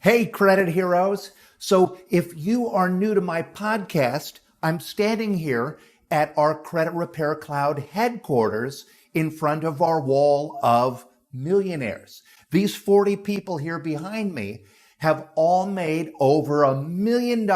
Hey, credit heroes. So if you are new to my podcast, I'm standing here at our Credit Repair Cloud headquarters in front of our Wall of Millionaires. These 40 people here behind me have all made over $1 million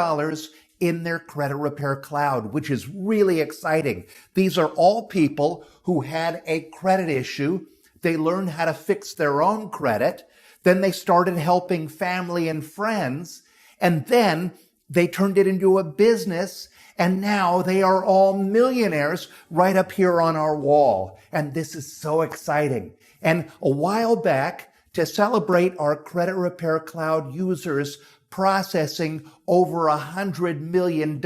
in their Credit Repair Cloud, which is really exciting. These are all people who had a credit issue. They learned how to fix their own credit. Then they started helping family and friends, and then they turned it into a business, and now they are all millionaires right up here on our wall. And this is so exciting. And a while back, to celebrate our Credit Repair Cloud users processing over $100 million,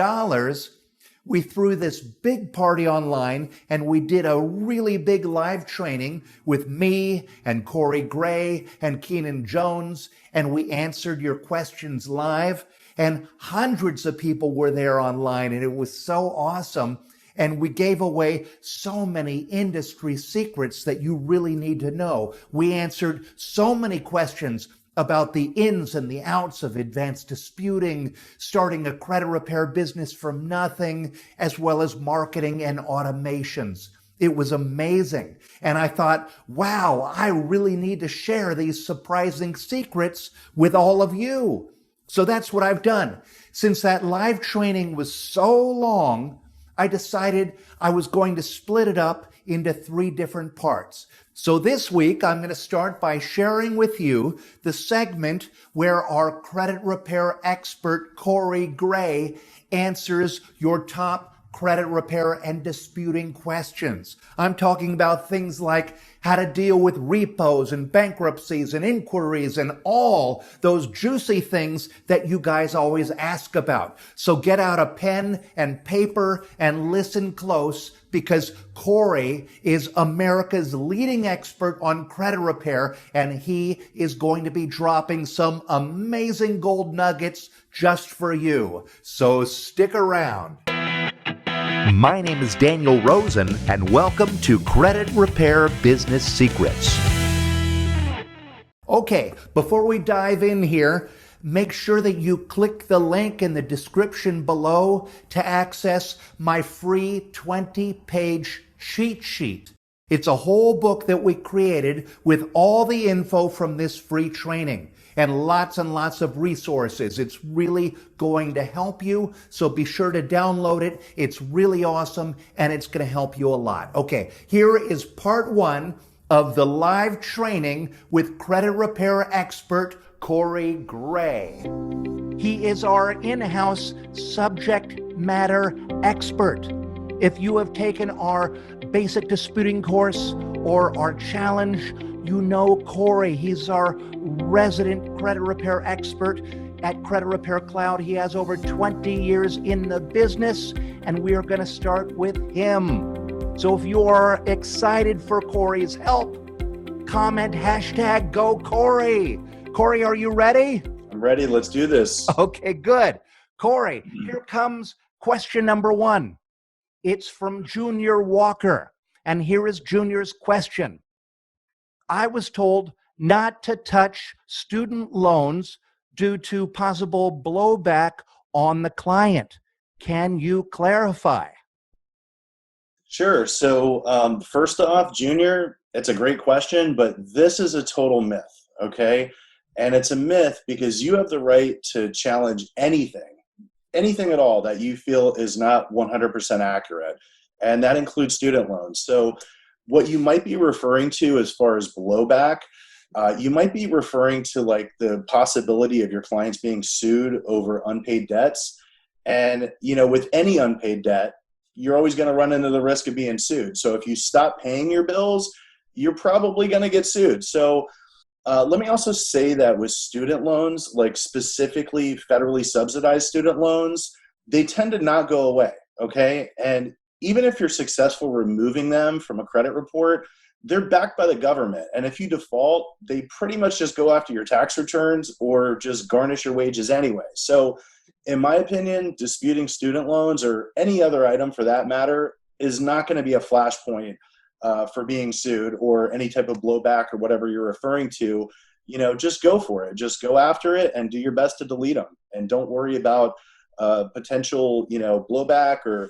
we threw this big party online, and we did a really big live training with me and Corey Gray and Keenan Jones, and we answered your questions live, and hundreds of people were there online, and it was so awesome. And we gave away so many industry secrets that you really need to know. We answered so many questions about the ins and the outs of advanced disputing, starting a credit repair business from nothing, as well as marketing and automations. It was amazing. And I thought, wow, I really need to share these surprising secrets with all of you. So that's what I've done. Since that live training was so long, I decided I was going to split it up into 3 different parts. So this week, I'm going to start by sharing with you the segment where our credit repair expert, Corey Gray, answers your top credit repair and disputing questions. I'm talking about things like how to deal with repos and bankruptcies and inquiries and all those juicy things that you guys always ask about. So get out a pen and paper and listen close, because Corey is America's leading expert on credit repair, and he is going to be dropping some amazing gold nuggets just for you. So stick around. My name is Daniel Rosen, and welcome to Credit Repair Business Secrets. Okay, before we dive in here, make sure that you click the link in the description below to access my free 20-page cheat sheet. It's a whole book that we created with all the info from this free training and lots of resources. It's really going to help you, so be sure to download it. It's really awesome, and it's going to help you a lot. Okay, here is part 1 of the live training with credit repair expert Corey Gray. He is our in-house subject matter expert. If you have taken our basic disputing course or our challenge, you know Corey. He's our resident credit repair expert at Credit Repair Cloud. He has over 20 years in the business, and we are going to start with him. So if you are excited for Corey's help, comment #GoCorey. Corey, are you ready? I'm ready. Let's do this. Okay, good. Corey, here comes question number 1. It's from Junior Walker. And here is Junior's question. I was told not to touch student loans due to possible blowback on the client. Can you clarify? Sure. So first off, Junior, it's a great question, but this is a total myth, okay? And it's a myth because you have the right to challenge anything at all that you feel is not 100% accurate. And that includes student loans. So what you might be referring to as far as blowback, you might be referring to like the possibility of your clients being sued over unpaid debts. And, you know, with any unpaid debt, you're always going to run into the risk of being sued. So if you stop paying your bills, you're probably going to get sued. So let me also say that with student loans, like specifically federally subsidized student loans, they tend to not go away, okay? And even if you're successful removing them from a credit report, they're backed by the government. And if you default, they pretty much just go after your tax returns or just garnish your wages anyway. So in my opinion, disputing student loans or any other item for that matter is not going to be a flashpoint for being sued or any type of blowback or whatever you're referring to. just go for it. Just go after it and do your best to delete them. And don't worry about potential, blowback or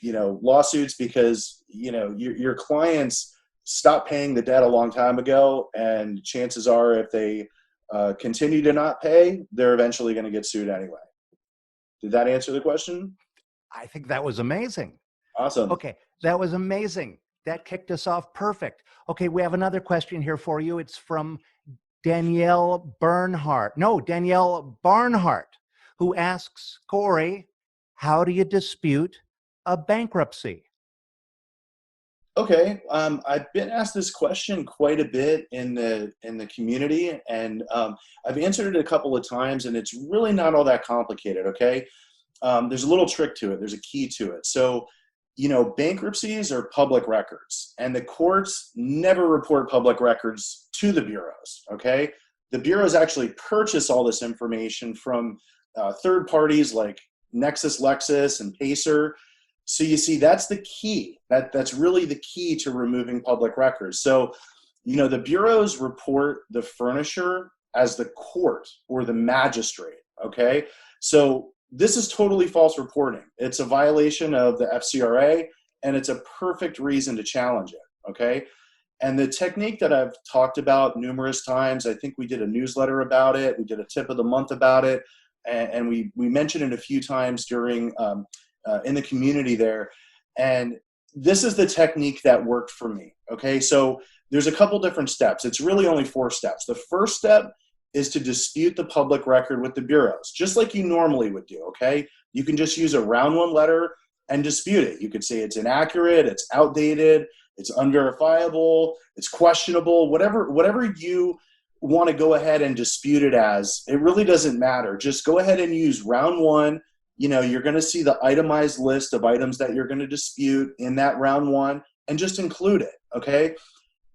lawsuits, because, your clients stopped paying the debt a long time ago. And chances are, if they continue to not pay, they're eventually going to get sued anyway. Did that answer the question? I think that was amazing. Awesome. Okay, that was amazing. That kicked us off perfect. Okay, we have another question here for you. It's from Danielle Barnhart, who asks, Corey, how do you dispute a bankruptcy? Okay, I've been asked this question quite a bit in the community, and I've answered it a couple of times, and it's really not all that complicated. Okay, there's a little trick to it. There's a key to it. So, bankruptcies are public records, and the courts never report public records to the bureaus. Okay, the bureaus actually purchase all this information from third parties like LexisNexis and Pacer. So you see, that's the key. That's really the key to removing public records. So, the bureaus report the furnisher as the court or the magistrate. Okay, so this is totally false reporting. It's a violation of the FCRA, and it's a perfect reason to challenge it. Okay, and the technique that I've talked about numerous times, I think we did a newsletter about it. We did a tip of the month about it, and we mentioned it a few times during in the community there. And this is the technique that worked for me. Okay, so there's a couple different steps. It's really only 4 steps. The first step is to dispute the public record with the bureaus, just like you normally would do. Okay, you can just use a round 1 letter and dispute it. You could say it's inaccurate, it's outdated, it's unverifiable, it's questionable, whatever you want to go ahead and dispute it as. It really doesn't matter. Just go ahead and use round 1. You're going to see the itemized list of items that you're going to dispute in that round 1, and just include it. Okay.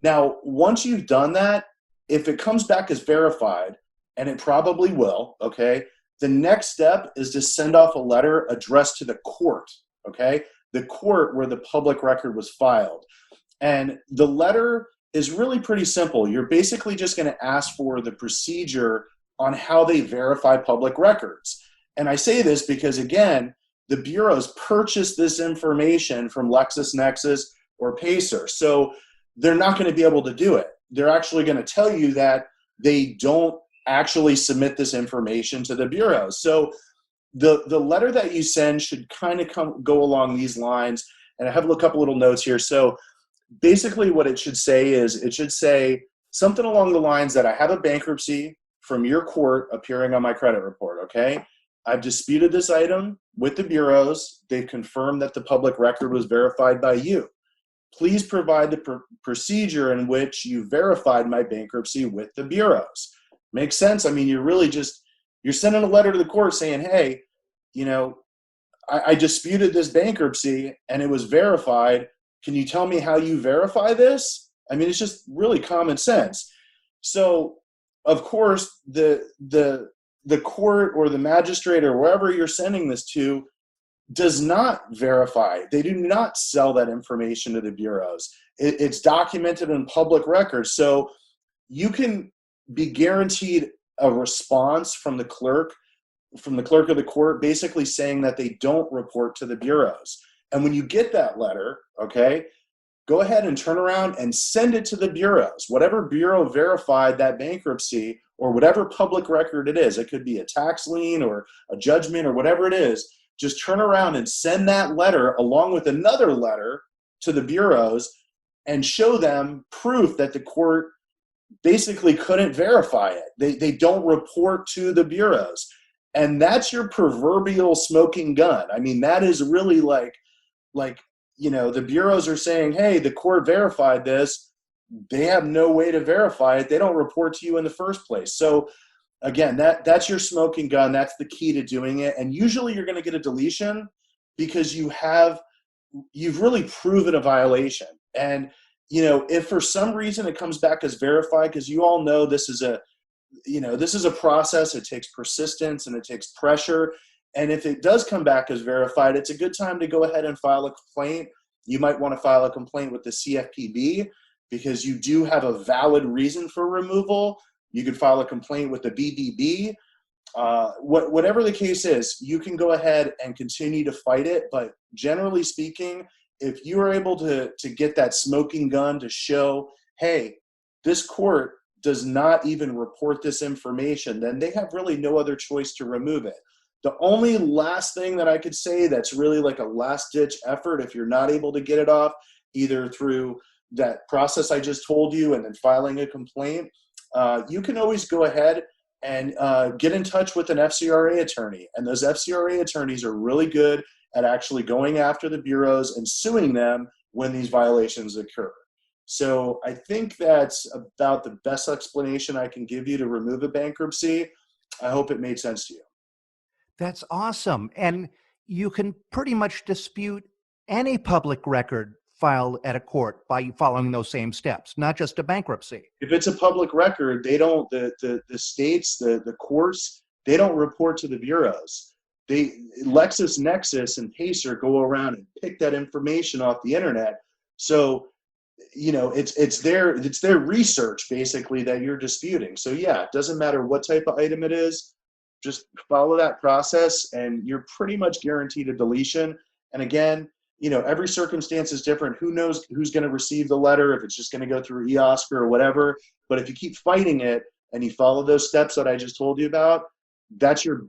Now, once you've done that, if it comes back as verified, and it probably will, okay, the next step is to send off a letter addressed to the court. Okay. The court where the public record was filed. And the letter is really pretty simple. You're basically just going to ask for the procedure on how they verify public records. And I say this because, again, the bureaus purchase this information from LexisNexis or Pacer. So they're not going to be able to do it. They're actually going to tell you that they don't actually submit this information to the bureaus. So the letter that you send should kind of go along these lines. And I have a couple little notes here. So basically what it should say is, it should say something along the lines that I have a bankruptcy from your court appearing on my credit report. Okay, I've disputed this item with the bureaus. They've confirmed that the public record was verified by you. Please provide the procedure in which you verified my bankruptcy with the bureaus. Makes sense? I mean, you're sending a letter to the court saying, hey, I disputed this bankruptcy and it was verified. Can you tell me how you verify this? I mean, it's just really common sense. So, of course, the court or the magistrate or wherever you're sending this to does not verify. They do not sell that information to the bureaus. It's documented in public records. So you can be guaranteed a response from the clerk of the court, basically saying that they don't report to the bureaus. And when you get that letter, okay, go ahead and turn around and send it to the bureaus. Whatever bureau verified that bankruptcy, or whatever public record it is, it could be a tax lien or a judgment or whatever it is, just turn around and send that letter along with another letter to the bureaus and show them proof that the court basically couldn't verify it. They don't report to the bureaus. And that's your proverbial smoking gun. I mean, that is really like, the bureaus are saying, hey, the court verified this. They have no way to verify it. They don't report to you in the first place. So again, that's your smoking gun. That's the key to doing it. And usually you're going to get a deletion because you've really proven a violation. And, if for some reason it comes back as verified, because you all know this is a process. It takes persistence and it takes pressure. And if it does come back as verified, it's a good time to go ahead and file a complaint. You might want to file a complaint with the CFPB, because you do have a valid reason for removal. You could file a complaint with the BBB. Whatever the case is, you can go ahead and continue to fight it. But generally speaking, if you are able to get that smoking gun to show, hey, this court does not even report this information, then they have really no other choice to remove it. The only last thing that I could say that's really like a last-ditch effort, if you're not able to get it off, either through that process I just told you and then filing a complaint, you can always go ahead and get in touch with an FCRA attorney. And those FCRA attorneys are really good at actually going after the bureaus and suing them when these violations occur. So I think that's about the best explanation I can give you to remove a bankruptcy. I hope it made sense to you. That's awesome. And you can pretty much dispute any public record filed at a court by following those same steps, not just a bankruptcy. If it's a public record, they don't, the states, the courts, they don't report to the bureaus. LexisNexis and Pacer go around and pick that information off the internet. So, it's their research basically that you're disputing. So yeah, it doesn't matter what type of item it is, just follow that process and you're pretty much guaranteed a deletion. And again, every circumstance is different. Who knows who's going to receive the letter, if it's just going to go through eOscar or whatever. But if you keep fighting it and you follow those steps that I just told you about, that's your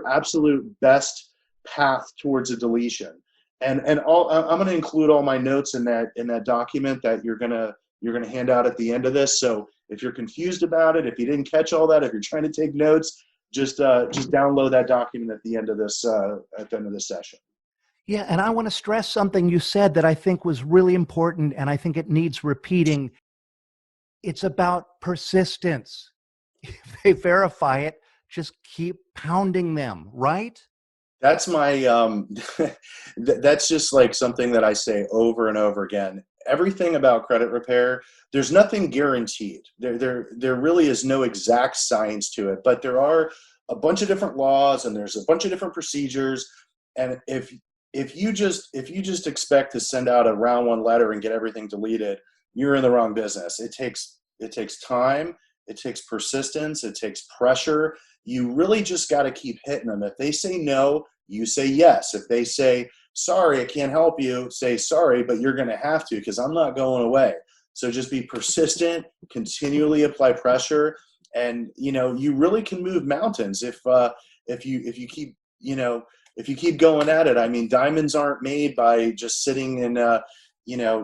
absolute best path towards a deletion. And I'm going to include all my notes in that document that you're going to hand out at the end of this. So if you're confused about it, if you didn't catch all that, if you're trying to take notes, just download that document at the end of this session. Yeah, and I want to stress something you said that I think was really important, and I think it needs repeating. It's about persistence. If they verify it, just keep pounding them, right? That's my that's just like something that I say over and over again. Everything about credit repair, there's nothing guaranteed. There really is no exact science to it, but there are a bunch of different laws and there's a bunch of different procedures. And if you just expect to send out a round one letter and get everything deleted, you're in the wrong business. It takes time, it takes persistence, it takes pressure. You really just got to keep hitting them. If they say no, you say yes. If they say, sorry, I can't help you, say sorry, but you're going to have to because I'm not going away. So just be persistent, continually apply pressure, and you really can move mountains if you keep going at it. I mean, diamonds aren't made by just sitting in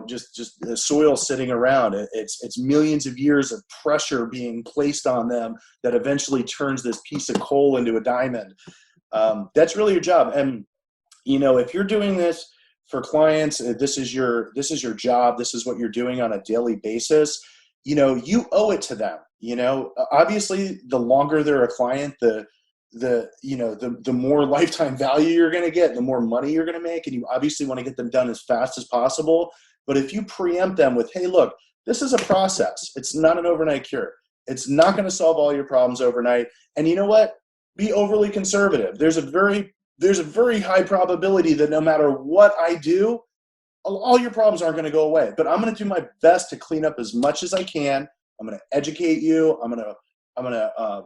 just the soil sitting around. It's millions of years of pressure being placed on them that eventually turns this piece of coal into a diamond. That's really your job. And if you're doing this for clients, this is your job. This is what you're doing on a daily basis. You owe it to them. Obviously, the longer they're a client, the more lifetime value you're going to get, the more money you're going to make, and you obviously want to get them done as fast as possible. But if you preempt them with, hey, look, this is a process. It's not an overnight cure. It's not going to solve all your problems overnight. And you know what? Be overly conservative. There's a very high probability that no matter what I do, all your problems aren't going to go away. But I'm going to do my best to clean up as much as I can. I'm going to educate you. I'm going to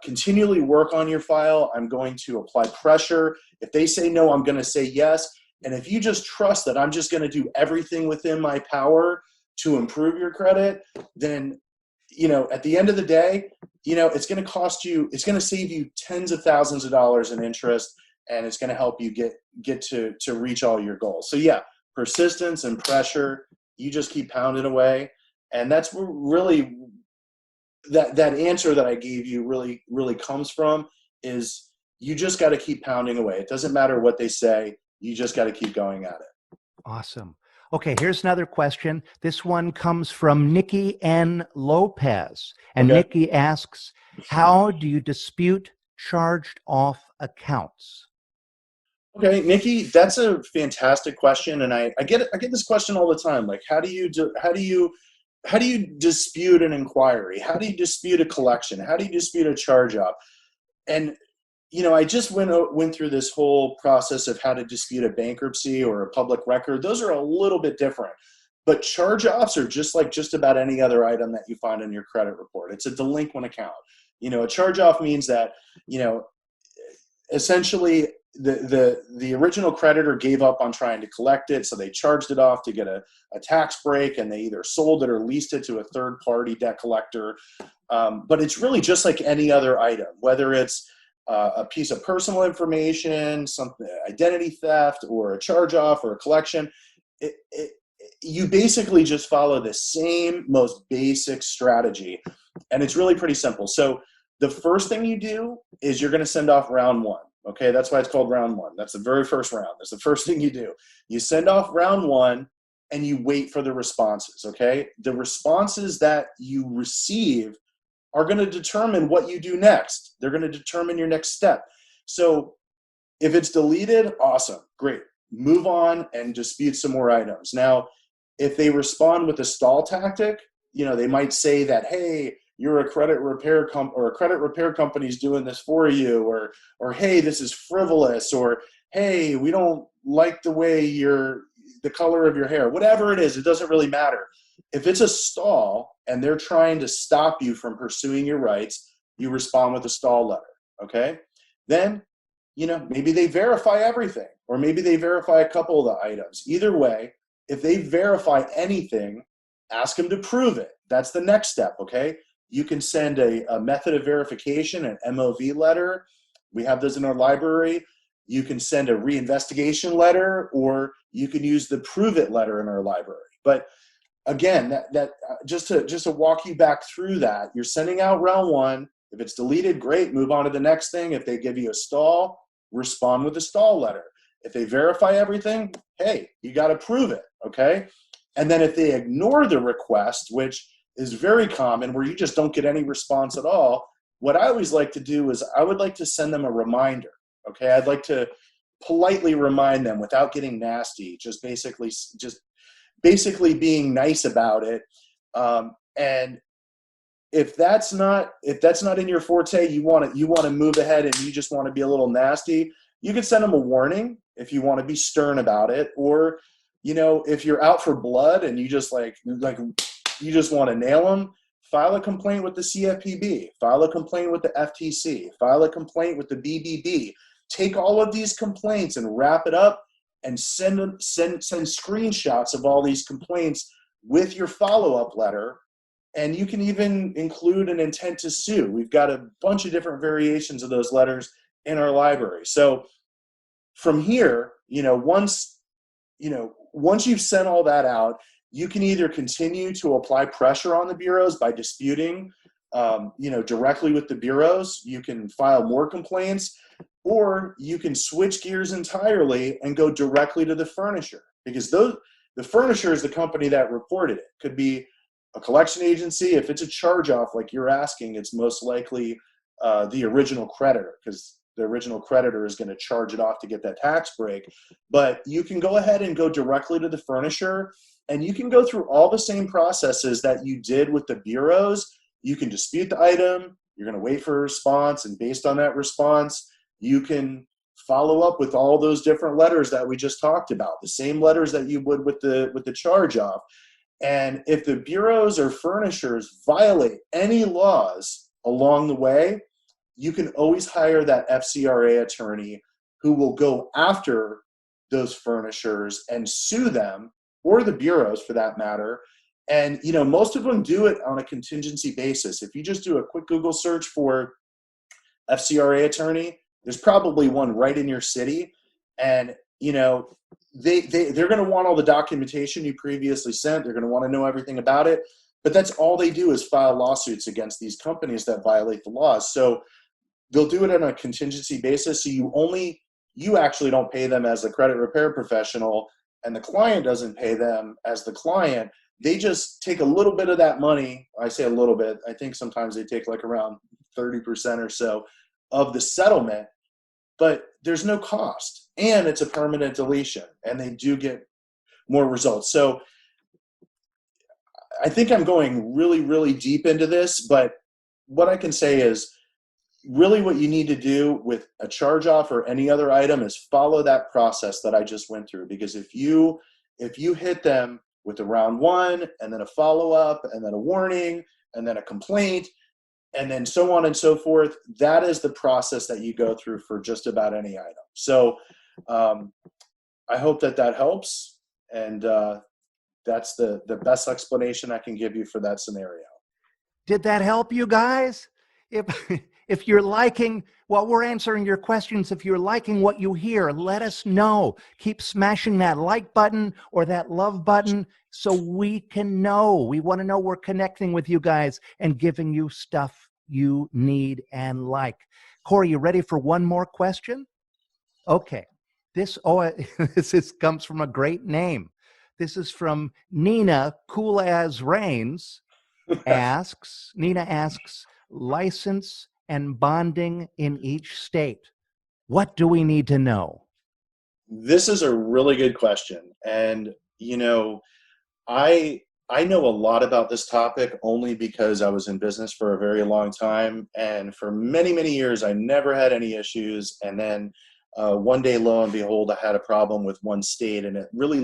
continually work on your file. I'm going to apply pressure. If they say no, I'm going to say yes. And if you just trust that I'm just going to do everything within my power to improve your credit, then at the end of the day, it's going to save you tens of thousands of dollars in interest, and it's going to help you get to reach all your goals. So yeah, persistence and pressure, you just keep pounding away. And that's really that answer that I gave you really comes from, is you just got to keep pounding away. It doesn't matter what they say. You just got to keep going at it. Awesome. Okay, here's another question. This one comes from Nikki N. Lopez. And Okay. Nikki asks, how do you dispute charged off accounts? Okay, Nikki, that's a fantastic question. And I get this question all the time. Like, how do you dispute an inquiry? How do you dispute a collection? How do you dispute a charge off? And I just went through this whole process of how to dispute a bankruptcy or a public record. Those are a little bit different. But charge-offs are just like just about any other item that you find in your credit report. It's a delinquent account. A charge-off means that, essentially the original creditor gave up on trying to collect it, so they charged it off to get a tax break, and they either sold it or leased it to a third-party debt collector. But it's really just like any other item, whether it's a piece of personal information, something, identity theft, or a charge-off or a collection. You basically just follow the same most basic strategy, and it's really pretty simple. So the first thing you do is you're going to send off round one. Okay, that's why it's called round one. That's the very first round. That's the first thing you do. You send off round one and you wait for the responses. Okay, the responses that you receive are going to determine what you do next. They're going to determine your next step. So if it's deleted, awesome, great. Move on and dispute some more items. Now, if they respond with a stall tactic, they might say that, hey, you're a credit repair company's doing this for you, or hey, this is frivolous, or hey, we don't like the way the color of your hair, whatever it is, it doesn't really matter. If it's a stall and they're trying to stop you from pursuing your rights, you respond with a stall letter, okay? Then, maybe they verify everything, or maybe they verify a couple of the items. Either way, if they verify anything, ask them to prove it. That's the next step, okay? You can send a method of verification, an MOV letter. We have those in our library. You can send a reinvestigation letter, or you can use the prove it letter in our library. But again, just to walk you back through that, you're sending out round one. If it's deleted, great, move on to the next thing. If they give you a stall, respond with a stall letter. If they verify everything, hey, you got to prove it, okay? And then if they ignore the request, which is very common, where you just don't get any response at all, what I always like to do is I would like to send them a reminder, okay? I'd like to politely remind them without getting nasty, just basically being nice about it. And if that's not in your forte, you want to move ahead and you just want to be a little nasty, you can send them a warning if you want to be stern about it. Or, if you're out for blood and you just you just want to nail them, file a complaint with the CFPB, file a complaint with the FTC, file a complaint with the BBB. Take all of these complaints and wrap it up and send screenshots of all these complaints with your follow-up letter. And you can even include an intent to sue. We've got a bunch of different variations of those letters in our library. So from here, once you've sent all that out, you can either continue to apply pressure on the bureaus by disputing, directly with the bureaus. You can file more complaints, or you can switch gears entirely and go directly to the furnisher, because the furnisher is the company that reported it. Could be a collection agency. If it's a charge-off like you're asking, it's most likely the original creditor, because the original creditor is going to charge it off to get that tax break. But you can go ahead and go directly to the furnisher, and you can go through all the same processes that you did with the bureaus. You can dispute the item. You're going to wait for a response, and based on that response, you can follow up with all those different letters that we just talked about, the same letters that you would with the charge-off. And if the bureaus or furnishers violate any laws along the way, you can always hire that FCRA attorney who will go after those furnishers and sue them, or the bureaus for that matter. And, most of them do it on a contingency basis. If you just do a quick Google search for FCRA attorney, there's probably one right in your city. And, they're going to want all the documentation you previously sent. They're going to want to know everything about it. But that's all they do is file lawsuits against these companies that violate the laws. So they'll do it on a contingency basis. So you actually don't pay them as a credit repair professional, and the client doesn't pay them as the client. They just take a little bit of that money. I say a little bit. I think sometimes they take like around 30% or so of the settlement, but there's no cost, and it's a permanent deletion, and they do get more results. So I think I'm going really, really deep into this, but what I can say is really what you need to do with a charge-off or any other item is follow that process that I just went through. Because if you hit them with a round one, and then a follow-up, and then a warning, and then a complaint, and then so on and so forth. That is the process that you go through for just about any item. So I hope that helps. And that's the best explanation I can give you for that scenario. Did that help you guys? If if you're liking while we're answering your questions, if you're liking what you hear, let us know. Keep smashing that like button or that love button so we can know. We want to know we're connecting with you guys and giving you stuff you need and like. Corey, you ready for one more question? Okay. This comes from a great name. This is from Nina, cool as rains. Nina asks, license and bonding in each state. What do we need to know? This is a really good question. And, I know a lot about this topic only because I was in business for a very long time. And for many, many years, I never had any issues. And then one day, lo and behold, I had a problem with one state, and it really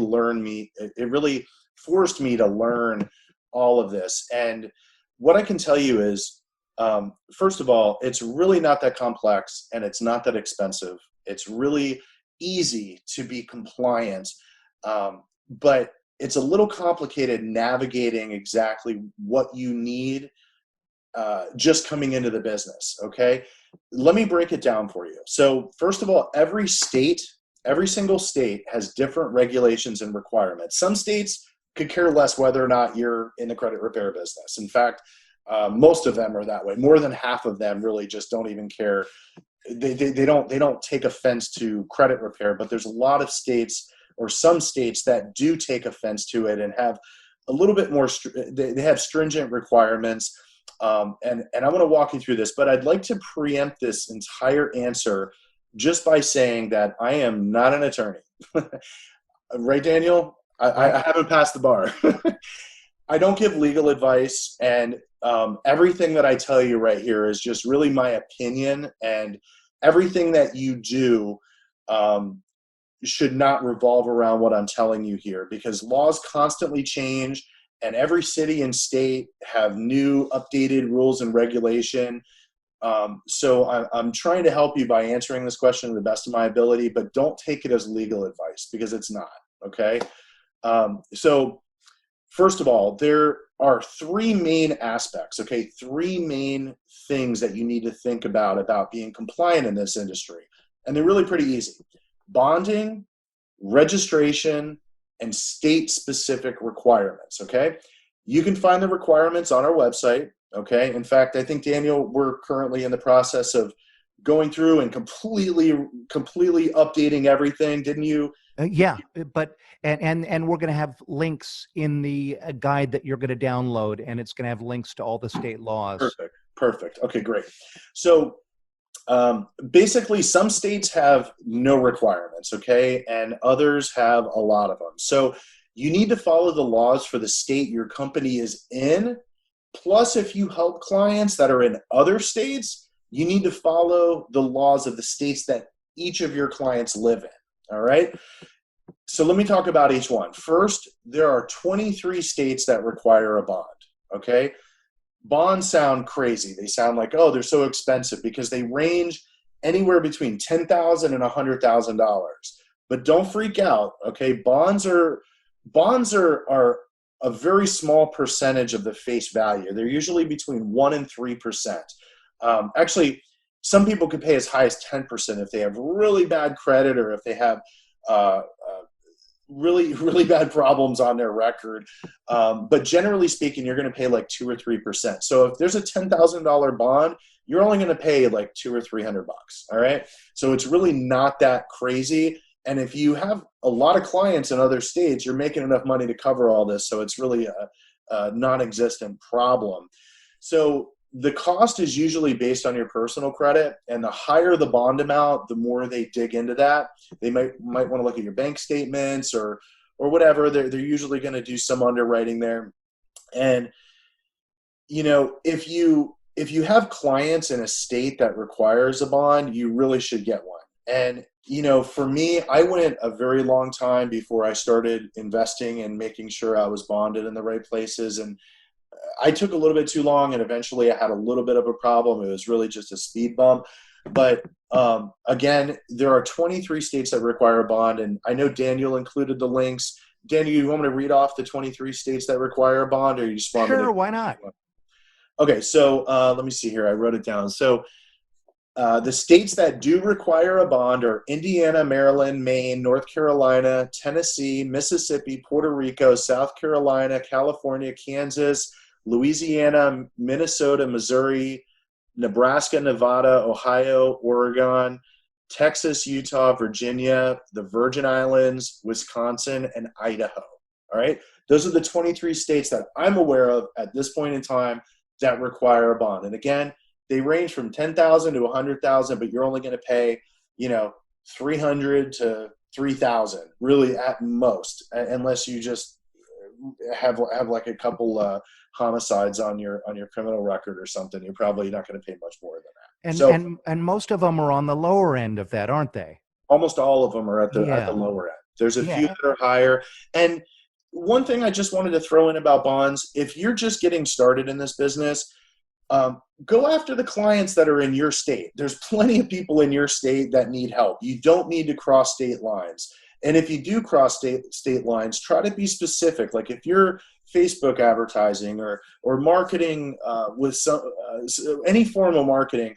it really forced me to learn all of this. And what I can tell you is, first of all, it's really not that complex and it's not that expensive. It's really easy to be compliant, but it's a little complicated navigating exactly what you need just coming into the business, okay? Let me break it down for you. So first of all, every single state has different regulations and requirements. Some states could care less whether or not you're in the credit repair business. In fact, most of them are that way. More than half of them really just don't even care. They don't take offense to credit repair, but there's a lot of states or some states that do take offense to it and have a little bit more, they have stringent requirements. And I want to walk you through this, but I'd like to preempt this entire answer just by saying that I am not an attorney. Right, Daniel? I haven't passed the bar. I don't give legal advice, and everything that I tell you right here is just really my opinion, and everything that you do should not revolve around what I'm telling you here, because laws constantly change, and every city and state have new updated rules and regulation. So I'm trying to help you by answering this question to the best of my ability, but don't take it as legal advice, because it's not, okay? So first of all, there are three main aspects, okay? Three main things that you need to think about being compliant in this industry. And they're really pretty easy. Bonding, registration, and state-specific requirements, okay? You can find the requirements on our website, okay? In fact, I think, Daniel, we're currently in the process of going through and completely updating everything, didn't you? Yeah, but and we're going to have links in the guide that you're going to download, and it's going to have links to all the state laws. Perfect. Okay, great. So basically, some states have no requirements, okay, and others have a lot of them. So you need to follow the laws for the state your company is in. Plus, if you help clients that are in other states, you need to follow the laws of the states that each of your clients live in. All right. So let me talk about each one. First, there are 23 states that require a bond. Okay. Bonds sound crazy. They sound like, oh, they're so expensive, because they range anywhere between $10,000 and $100,000. But don't freak out. Okay. Bonds are a very small percentage of the face value. They're usually between 1% and 3%. Actually, some people could pay as high as 10% if they have really bad credit, or if they have really, really bad problems on their record. But generally speaking, you're going to pay like 2 or 3%. So if there's a $10,000 bond, you're only going to pay like $200 or $300. All right. So it's really not that crazy. And if you have a lot of clients in other states, you're making enough money to cover all this. So it's really a non-existent problem. So the cost is usually based on your personal credit, and the higher the bond amount, the more they dig into that. They might want to look at your bank statements or whatever. They're usually going to do some underwriting there. And if you have clients in a state that requires a bond, you really should get one. And, for me, I went a very long time before I started investing and making sure I was bonded in the right places. And I took a little bit too long, and eventually I had a little bit of a problem. It was really just a speed bump. But again, there are 23 states that require a bond, and I know Daniel included the links. Daniel, you want me to read off the 23 states that require a bond, or you just want me Sure, to? why not? Okay, so let me see here. I wrote it down. So the states that do require a bond are Indiana, Maryland, Maine, North Carolina, Tennessee, Mississippi, Puerto Rico, South Carolina, California, Kansas, Louisiana, Minnesota, Missouri, Nebraska, Nevada, Ohio, Oregon, Texas, Utah, Virginia, the Virgin Islands, Wisconsin, and Idaho. All right. Those are the 23 states that I'm aware of at this point in time that require a bond. And again, they range from 10,000 to 100,000, but you're only going to pay, 300 to 3,000 really at most, unless you just have like a couple homicides on your criminal record or something. You're probably not going to pay much more than that. And So and most of them are on the lower end of that, aren't they? almost all of them are at the Yeah. lower end. There's a few Yeah. that are higher. And one thing I just wanted to throw in about bonds, if you're just getting started in this business, go after the clients that are in your state. There's plenty of people in your state that need help. You don't need to cross state lines. And if you do cross state lines, try to be specific. Like if you're Facebook advertising or marketing with any form of marketing,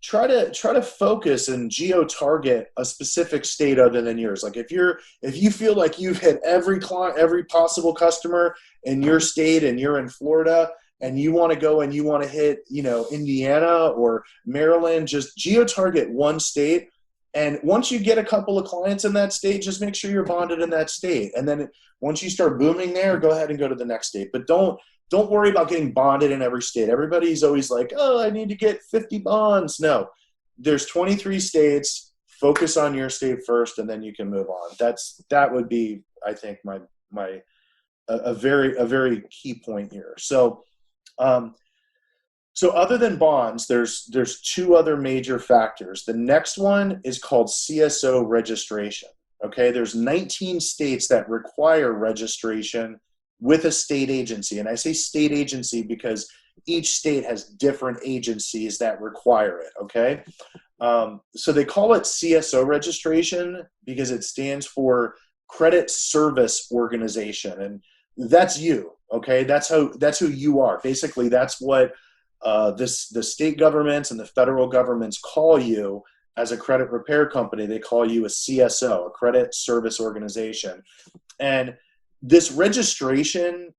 try to focus and geo target a specific state other than yours. Like if you feel like you've hit every client, every possible customer in your state, and you're in Florida, and you want to go and you want to hit, Indiana or Maryland, just geo-target one state. And once you get a couple of clients in that state, just make sure you're bonded in that state. And then once you start booming there, go ahead and go to the next state. But don't worry about getting bonded in every state. Everybody's always like, oh, I need to get 50 bonds. No, there's 23 states. Focus on your state first, and then you can move on. That would be, I think, a very key point here. So other than bonds, there's two other major factors. The next one is called CSO registration. Okay, there's 19 states that require registration with a state agency. And I say state agency because each state has different agencies that require it, okay? So they call it CSO registration because it stands for Credit Service Organization. And that's you, okay? That's who you are. Basically, that's what the state governments and the federal governments call you as a credit repair company. They call you a CSO, a Credit Service Organization. And this registration,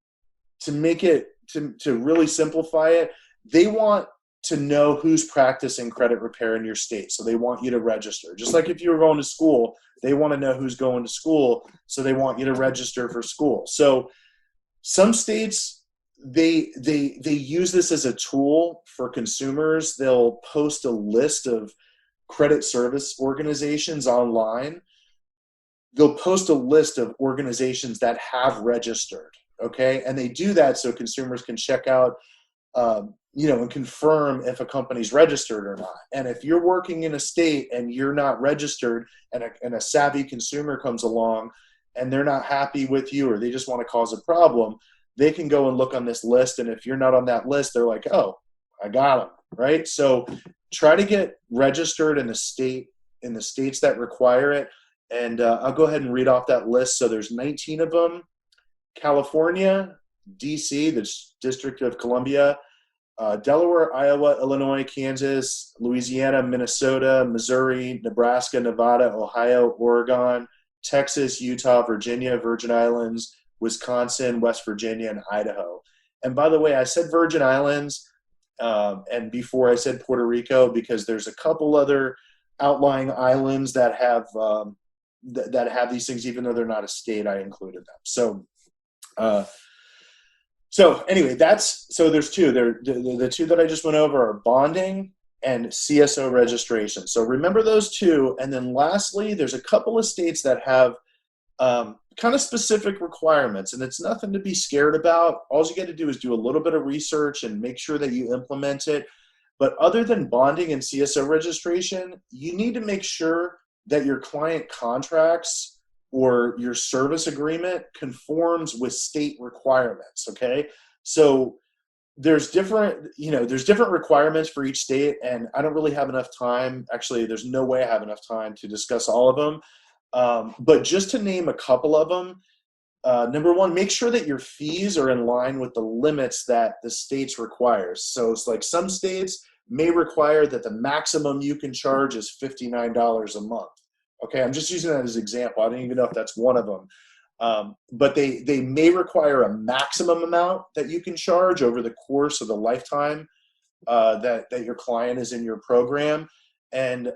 to make it, to really simplify it, they want to know who's practicing credit repair in your state. So they want you to register. Just like if you were going to school, they want to know who's going to school. So they want you to register for school. So some states, they use this as a tool for consumers. They'll post a list of credit service organizations online. They'll post a list of organizations that have registered, okay? And they do that so consumers can check out, and confirm if a company's registered or not. And if you're working in a state and you're not registered, and a savvy consumer comes along and they're not happy with you, or they just want to cause a problem, they can go and look on this list. And if you're not on that list, they're like, oh, I got them, right? So try to get registered in the states that require it. And I'll go ahead and read off that list. So there's 19 of them: California, DC, the District of Columbia, Delaware, Iowa, Illinois, Kansas, Louisiana, Minnesota, Missouri, Nebraska, Nevada, Ohio, Oregon, Texas, Utah, Virginia, Virgin Islands, Wisconsin, West Virginia, and Idaho. And by the way, I said Virgin Islands, and before I said Puerto Rico, because there's a couple other outlying islands that have these things, even though they're not a state. I included them. So anyway, there's two. The two that I just went over are bonding and CSO registration. So remember those two. And then lastly, there's a couple of states that have kind of specific requirements, and it's nothing to be scared about. All you got to do is do a little bit of research and make sure that you implement it. But other than bonding and CSO registration, you need to make sure that your client contracts or your service agreement conforms with state requirements. Okay. So there's different requirements for each state, and I don't really have enough time. Actually, there's no way I have enough time to discuss all of them. But just to name a couple of them, number one, make sure that your fees are in line with the limits that the states requires. So it's like some states may require that the maximum you can charge is $59 a month. Okay, I'm just using that as an example. I don't even know if that's one of them. But they may require a maximum amount that you can charge over the course of the lifetime that your client is in your program. And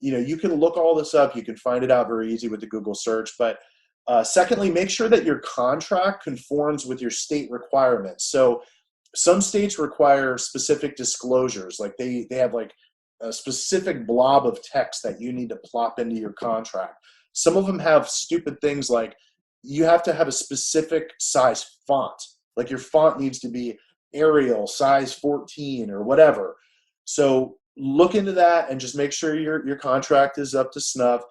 you can look all this up. You can find it out very easy with the Google search. But secondly, make sure that your contract conforms with your state requirements. So some states require specific disclosures, like they have like a specific blob of text that you need to plop into your contract. Some of them have stupid things like you have to have a specific size font. Like your font needs to be Arial, size 14 or whatever. So look into that and just make sure your contract is up to snuff.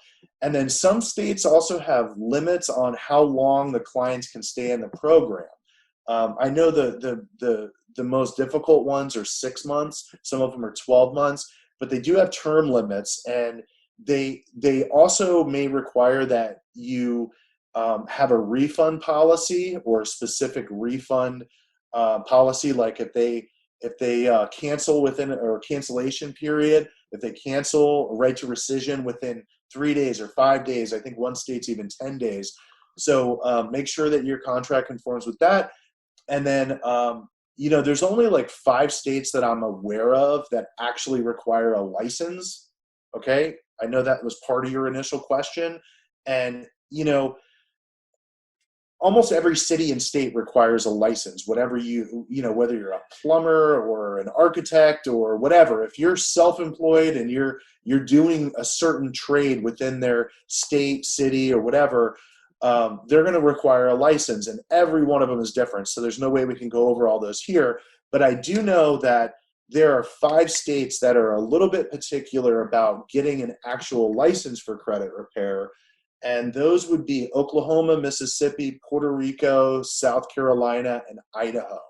And then some states also have limits on how long the clients can stay in the program. I know the most difficult ones are 6 months. Some of them are 12 months, but they do have term limits, and they also may require that you have a refund policy or a specific refund policy. Like if they cancel within or cancellation period, if they cancel, right to rescission within 3 days or 5 days. I think one state's even 10 days. So make sure that your contract conforms with that. And then, there's only like 5 states that I'm aware of that actually require a license. Okay. I know that was part of your initial question. And, almost every city and state requires a license, whether you're a plumber or an architect or whatever. If you're self-employed and you're doing a certain trade within their state, city, or whatever, they're going to require a license, and every one of them is different. So there's no way we can go over all those here. But I do know that there are 5 states that are a little bit particular about getting an actual license for credit repair. And those would be Oklahoma, Mississippi, Puerto Rico, South Carolina, and Idaho.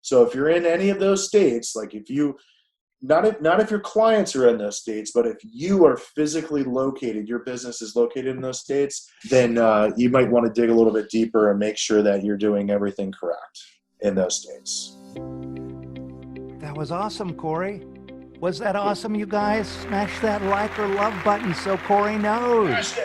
So if you're in any of those states, like if you, not if your clients are in those states, but if you are physically located, your business is located in those states, then you might want to dig a little bit deeper and make sure that you're doing everything correct in those states. That was awesome, Corey. Was that awesome, you guys? Smash that like or love button so Corey knows.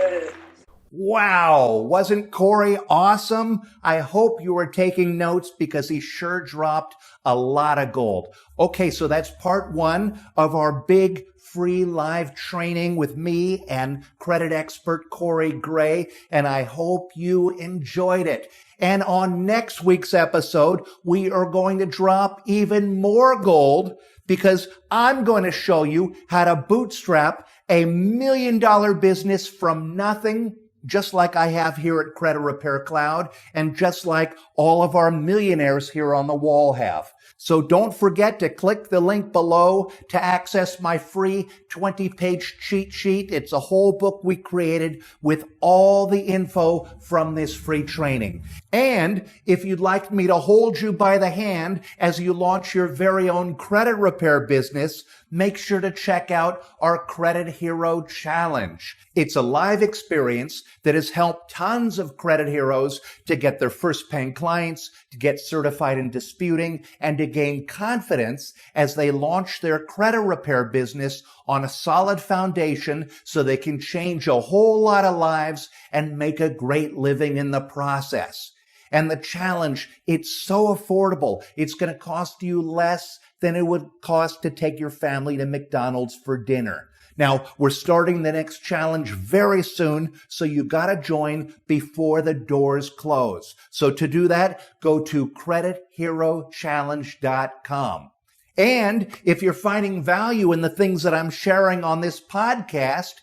Wow, wasn't Corey awesome? I hope you were taking notes because he sure dropped a lot of gold. Okay, so that's part 1 of our big free live training with me and credit expert Corey Gray, and I hope you enjoyed it. And on next week's episode, we are going to drop even more gold because I'm going to show you how to bootstrap a $1 million business from nothing, just like I have here at Credit Repair Cloud, and just like all of our millionaires here on the wall have. So don't forget to click the link below to access my free 20-page cheat sheet. It's a whole book we created with all the info from this free training. And if you'd like me to hold you by the hand as you launch your very own credit repair business, make sure to check out our Credit Hero Challenge. It's a live experience that has helped tons of credit heroes to get their first paying clients, to get certified in disputing, and to gain confidence as they launch their credit repair business on a solid foundation so they can change a whole lot of lives and make a great living in the process. And the challenge, it's so affordable. It's going to cost you less than it would cost to take your family to McDonald's for dinner. Now, we're starting the next challenge very soon, so you got to join before the doors close. So to do that, go to creditherochallenge.com. And if you're finding value in the things that I'm sharing on this podcast,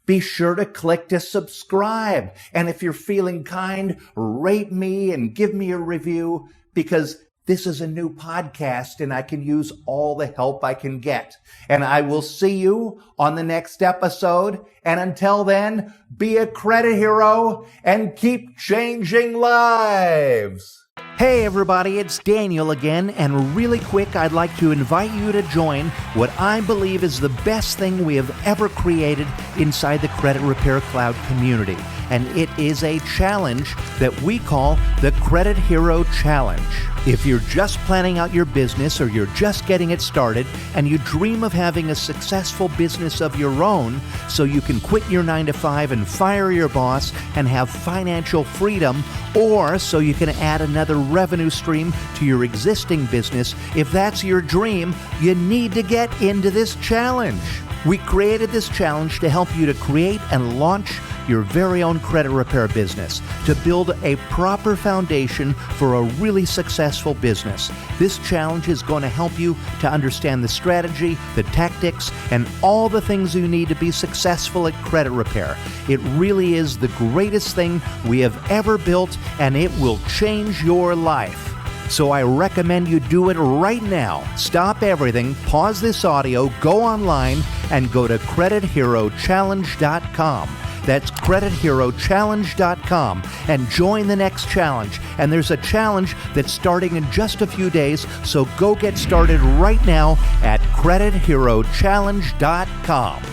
be sure to click to subscribe. And if you're feeling kind, rate me and give me a review, because this is a new podcast and I can use all the help I can get. And I will see you on the next episode. And until then, be a credit hero and keep changing lives. Hey everybody, it's Daniel again, and really quick, I'd like to invite you to join what I believe is the best thing we have ever created inside the Credit Repair Cloud community. And it is a challenge that we call the Credit Hero Challenge. If you're just planning out your business or you're just getting it started and you dream of having a successful business of your own so you can quit your 9-to-5 and fire your boss and have financial freedom, or so you can add another revenue stream to your existing business, if that's your dream, you need to get into this challenge. We created this challenge to help you to create and launch your very own credit repair business, to build a proper foundation for a really successful business. This challenge is going to help you to understand the strategy, the tactics, and all the things you need to be successful at credit repair. It really is the greatest thing we have ever built, and it will change your life. So I recommend you do it right now. Stop everything, pause this audio, go online, and go to CreditHeroChallenge.com. That's CreditHeroChallenge.com and join the next challenge. And there's a challenge that's starting in just a few days, so go get started right now at CreditHeroChallenge.com.